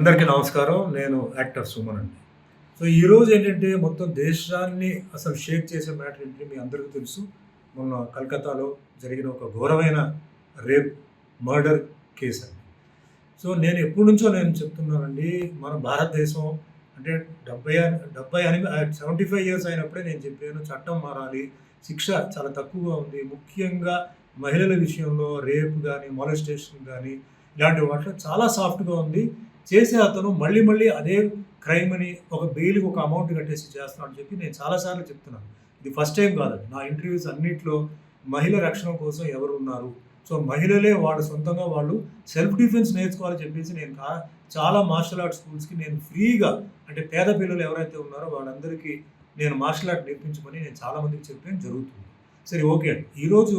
అందరికీ నమస్కారం. నేను యాక్టర్ సుమన్ అండి. సో, ఈరోజు ఏంటంటే మొత్తం దేశాన్ని అసలు షేక్ చేసే మ్యాటర్ ఏంటంటే మీ అందరికీ తెలుసు. మొన్న కలకత్తాలో జరిగిన ఒక ఘోరమైన రేప్, మర్డర్ కేస్ అండి. సో, నేను ఎప్పటినుంచో చెప్తున్నానండి. మన భారతదేశం అంటే 75 ఇయర్స్ అయినప్పుడే నేను చెప్పాను చట్టం మారాలి. శిక్ష చాలా తక్కువగా ఉంది. ముఖ్యంగా మహిళల విషయంలో రేప్ గాని, మొలెస్టేషన్ గాని ఇలాంటి వాటిలో చాలా సాఫ్ట్‌గా ఉంది. చేసే అతను మళ్ళీ మళ్ళీ అదే క్రైమ్‌ని ఒక బెయిల్‌కి ఒక అమౌంట్ కట్టేసి చేస్తున్నాడని చెప్పి నేను చాలా సార్లు చెప్తున్నాను. ఇది ఫస్ట్ టైమ్ కాదండి. నా ఇంటర్వ్యూస్ అన్నిట్లో మహిళ రక్షణ కోసం ఎవరున్నారు? సో, మహిళలే వాళ్ళ సొంతంగా వాళ్ళు సెల్ఫ్ డిఫెన్స్ నేర్చుకోవాలని చెప్పేసి నేను చాలా మార్షల్ ఆర్ట్ స్కూల్స్‌కి నేను ఫ్రీగా అంటే పేద పిల్లలు ఎవరైతే ఉన్నారో వాళ్ళందరికీ నేను మార్షల్ ఆర్ట్ నేర్పించమని నేను చాలా మందికి చెప్పడం జరుగుతుంది. సరే, ఓకే అండి. ఈరోజు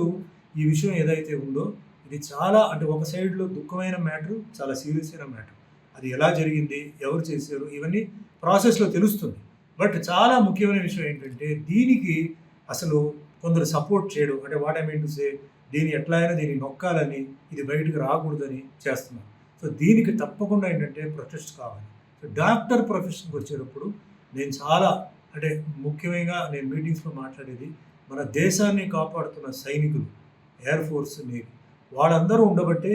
ఈ విషయం ఏదైతే ఉందో ఇది చాలా అంటే ఒక సైడ్‌లో దుఃఖమైన మ్యాటర్, చాలా సీరియస్ అయిన మ్యాటర్. అది ఎలా జరిగింది? ఎవరు చేశారు? ఇవన్నీ ప్రాసెస్‌లో తెలుస్తుంది. బట్ చాలా ముఖ్యమైన విషయం ఏంటంటే దీనికి అసలు కొందరు సపోర్ట్ చేయడం అంటే what I mean to say దీన్ని ఎట్లా అయినా దీన్ని నొక్కాలని, ఇది బయటకు రాకూడదని చేస్తున్నారు. సో, దీనికి తప్పకుండా ఏంటంటే ప్రొటెస్ట్ కావాలి. సో, డాక్టర్ ప్రొఫెషన్‌కి వచ్చేటప్పుడు నేను చాలా అంటే ముఖ్యంగా నేను మీటింగ్స్‌లో మాట్లాడేది మన దేశాన్ని కాపాడుతున్న సైనికులు, ఎయిర్ ఫోర్స్, నేవీ వాళ్ళందరూ ఉండబట్టే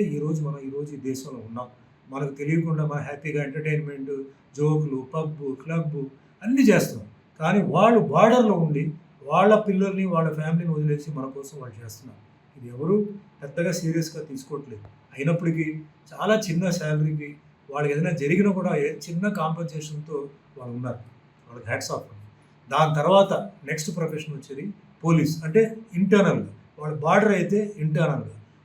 మనం ఈ దేశంలో ఉన్నాం. మనకు తెలియకుండా మన హ్యాపీగా ఎంటర్‌టైన్‌మెంట్, జోకులు, పబ్బు, క్లబ్బు అన్నీ చేస్తున్నాం. కానీ వాళ్ళు బార్డర్‌లో ఉండి వాళ్ళ పిల్లల్ని, వాళ్ళ ఫ్యామిలీని వదిలేసి మన కోసం వాళ్ళు చేస్తున్నారు. ఇది ఎవరు పెద్దగా సీరియస్‌గా తీసుకోవట్లేదు. అయినప్పటికీ చాలా చిన్న సాలరీకి వాళ్ళకి ఏదైనా జరిగినా కూడా చిన్న కాంపెన్సేషన్‌తో వాళ్ళు ఉన్నారు. వాళ్ళకి హ్యాట్స్ ఆఫ్. దాని తర్వాత నెక్స్ట్ ప్రొఫెషన్ వచ్చేది పోలీస్. అంటే ఇంటర్నల్‌గా వాళ్ళ బార్డర్ అయితే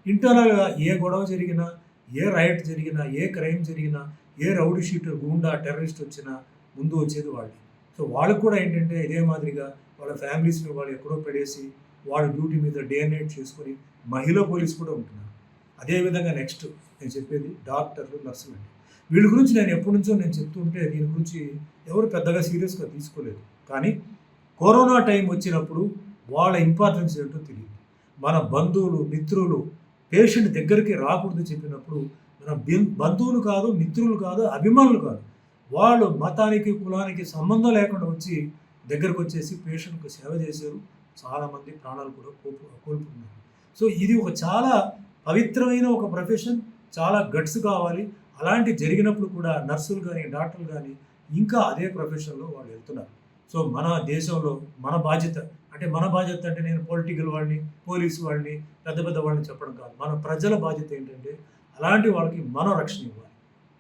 ఇంటర్నల్‌గా ఏ గొడవ జరిగినా, ఏ రైట్ జరిగినా, ఏ క్రైమ్ జరిగినా, ఏ రౌడీ షీటర్, గూండా, టెర్రరిస్ట్ వచ్చినా ముందు వచ్చేది వాళ్ళే. సో, వాళ్ళకి కూడా ఏంటంటే ఇదే మాదిరిగా వాళ్ళ ఫ్యామిలీస్‌ని వాళ్ళు ఎక్కడో పడేసి వాళ్ళ డ్యూటీ మీద డే అండ్ నైట్ చేసుకొని మహిళా పోలీస్ కూడా ఉంటున్నారు. అదేవిధంగా నెక్స్ట్ నేను చెప్పేది డాక్టర్లు, నర్సులండి. వీళ్ళ గురించి నేను ఎప్పటినుంచో చెప్తూ ఉంటే దీని గురించి ఎవరు పెద్దగా సీరియస్‌గా తీసుకోలేదు. కానీ కరోనా టైం వచ్చినప్పుడు వాళ్ళ ఇంపార్టెన్స్ ఏంటో తెలియదు. మన బంధువులు, మిత్రులు పేషెంట్ దగ్గరికి రాకూడదు చెప్పినప్పుడు మన బంధువులు కాదు, మిత్రులు కాదు, అభిమానులు కాదు. వాళ్ళు మతానికి, కులానికి సంబంధం లేకుండా వచ్చి దగ్గరకు వచ్చేసి పేషెంట్‌కి సేవ చేశారు. చాలామంది ప్రాణాలు కూడా కోల్పోతున్నారు. సో, ఇది ఒక చాలా పవిత్రమైన ఒక ప్రొఫెషన్. చాలా గట్స్ కావాలి. అలాంటి జరిగినప్పుడు కూడా నర్సులు గానీ, డాక్టర్లు గానీ ఇంకా అదే ప్రొఫెషన్‌లో వాళ్ళు వెళ్తున్నారు. సో, మన దేశంలో మన బాధ్యత అంటే నేను పొలిటికల్ వాళ్ళని, పోలీసు వాళ్ళని, పెద్ద పెద్ద వాళ్ళని చెప్పడం కాదు. మన ప్రజల బాధ్యత ఏంటంటే అలాంటి వాళ్ళకి మనం రక్షణ ఇవ్వాలి.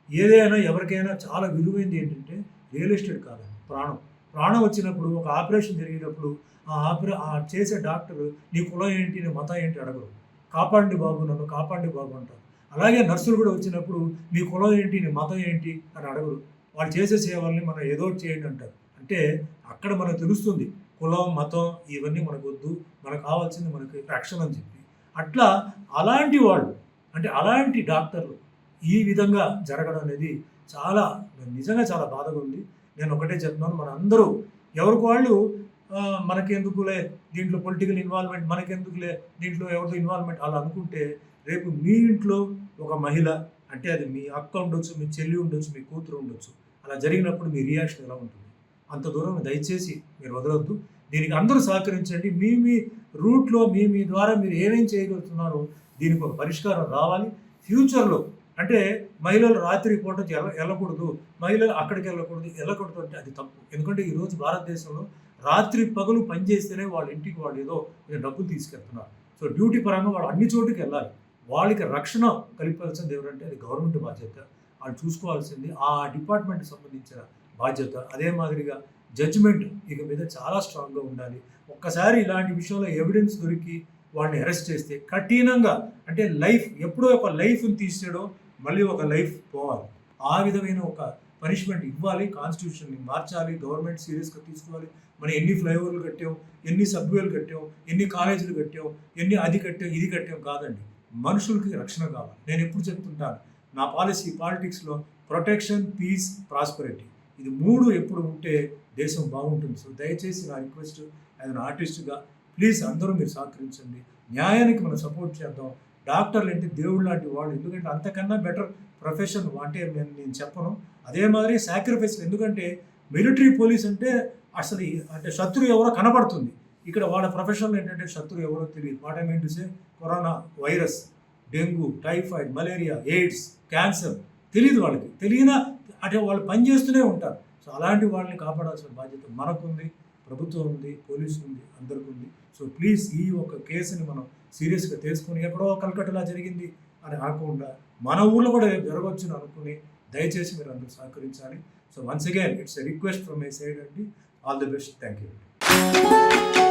ఏదైనా ఎవరికైనా చాలా విలువైంది ఏంటంటే రియల్ ఎస్టేట్ కాదండి, ప్రాణం. ప్రాణం వచ్చినప్పుడు ఒక ఆపరేషన్ జరిగేటప్పుడు ఆ చేసే డాక్టర్ నీ కులం ఏంటి, నీ మతం ఏంటి అడగరు. కాపాడండి బాబు, నన్ను కాపాడండి బాబు అంటారు. అలాగే నర్సులు కూడా వచ్చినప్పుడు మీ కులం ఏంటి, నీ మతం ఏంటి అని అడగరు. వాళ్ళు చేసే సేవల్ని మనం ఏదో ఒకటి చేయండి అంటారు. అంటే అక్కడ మనకు తెలుస్తుంది కులం, మతం ఇవన్నీ మనకొద్దు. మనకు కావాల్సింది మనకి రక్షణ అని చెప్పి. అట్లా అలాంటి వాళ్ళు అంటే అలాంటి డాక్టర్లు ఈ విధంగా జరగడం అనేది చాలా నిజంగా చాలా బాధగా ఉంది. నేను ఒకటే చెప్తున్నాను, మనందరూ ఎవరికి వాళ్ళు మనకెందుకులే దీంట్లో పొలిటికల్ ఇన్వాల్వ్‌మెంట్, మనకెందుకులే దీంట్లో ఎవరితో ఇన్వాల్వ్‌మెంట్ అలా అనుకుంటే రేపు మీ ఇంట్లో ఒక మహిళ అంటే అది మీ అక్క ఉండొచ్చు, మీ చెల్లి ఉండొచ్చు, మీ కూతురు ఉండొచ్చు. అలా జరిగినప్పుడు మీ రియాక్షన్ ఎలా ఉంటుంది? అంత దూరం దయచేసి మీరు వదలొద్దు. దీనికి అందరూ సహకరించండి. మీ రూట్‌లో మీ ద్వారా మీరు ఏమేం చేయగలుగుతున్నారో దీనికి ఒక పరిష్కారం రావాలి. ఫ్యూచర్‌లో అంటే మహిళలు రాత్రి పూట ఎళ్ళకూడదు, మహిళలు అక్కడికి వెళ్ళకూడదు అంటే అది తప్పు. ఎందుకంటే ఈరోజు భారతదేశంలో రాత్రి పగలు పనిచేస్తేనే వాళ్ళ ఇంటికి వాళ్ళు ఏదో డబ్బులు తీసుకెళ్తున్నారు. సో, డ్యూటీ పరంగా వాళ్ళు అన్ని చోటుకి వెళ్ళాలి. వాళ్ళకి రక్షణ కల్పించాల్సింది ఎవరంటే అది గవర్నమెంట్ బాధ్యత. వాళ్ళు చూసుకోవాల్సింది ఆ డిపార్ట్మెంట్‌కి సంబంధించిన బాధ్యత. అదే మాదిరిగా జడ్జిమెంట్ ఇక మీద చాలా స్ట్రాంగ్‌గా ఉండాలి. ఒక్కసారి ఇలాంటి విషయంలో ఎవిడెన్స్ దొరికి వాళ్ళని అరెస్ట్ చేస్తే కఠినంగా అంటే ఎప్పుడో ఒక లైఫ్‌ని తీసేయడం మళ్ళీ ఒక లైఫ్ పోవాలి. ఆ విధమైన ఒక పనిష్మెంట్ ఇవ్వాలి. కాన్స్టిట్యూషన్‌ని మార్చాలి. గవర్నమెంట్ సీరియస్‌గా తీసుకోవాలి. మనం ఎన్ని ఫ్లైఓవర్లు కట్టాం, ఎన్ని సబ్వేలు కట్టాం, ఎన్ని కాలేజీలు కట్టాం, అది కట్టాం, ఇది కట్టాం కాదండి. మనుషులకి రక్షణ కావాలి. నేను ఎప్పుడు చెప్తుంటాను, నా పాలిటిక్స్‌లో ప్రొటెక్షన్, పీస్, ప్రాస్పెరిటీ ఇది 3 ఎప్పుడు ఉంటే దేశం బాగుంటుంది. సో, దయచేసి నా రిక్వెస్ట్ యాజ్ ఎన్ ఆర్టిస్ట్‌గా ప్లీజ్ అందరూ మీరు సహకరించండి. న్యాయానికి మనం సపోర్ట్ చేద్దాం. డాక్టర్లు అంటే దేవుడు లాంటి వాళ్ళు. ఎందుకంటే అంతకన్నా బెటర్ ప్రొఫెషన్ అంటే నేను చెప్పను. అదే మాదిరి సాక్రిఫైస్. ఎందుకంటే మిలిటరీ పోలీస్ అంటే అసలు అంటే శత్రువు ఎవరో కనబడుతుంది. ఇక్కడ వాళ్ళ ప్రొఫెషన్‌లో ఏంటంటే శత్రువు ఎవరో తెలియదు. What I mean to say corona virus, dengue, typhoid, malaria, AIDS, cancer తెలీదు వాళ్ళకి. తెలియనా అంటే వాళ్ళు పని చేస్తూనే ఉంటారు. సో అలాంటి వాళ్ళని కాపాడాల్సిన బాధ్యత మనకుంది, ప్రభుత్వం ఉంది, పోలీసు ఉంది, అందరికి ఉంది. సో ప్లీజ్ ఈ ఒక కేసుని మనం సీరియస్‌గా తీసుకొని ఎక్కడో కల్కట్టలా జరిగింది అని అనకుండా మన ఊర్లో కూడా రేపు జరగవచ్చని అనుకుని దయచేసి మీరు అందరూ సహకరించాలి. So once again it's a request from my side అండి. All the best. Thank you.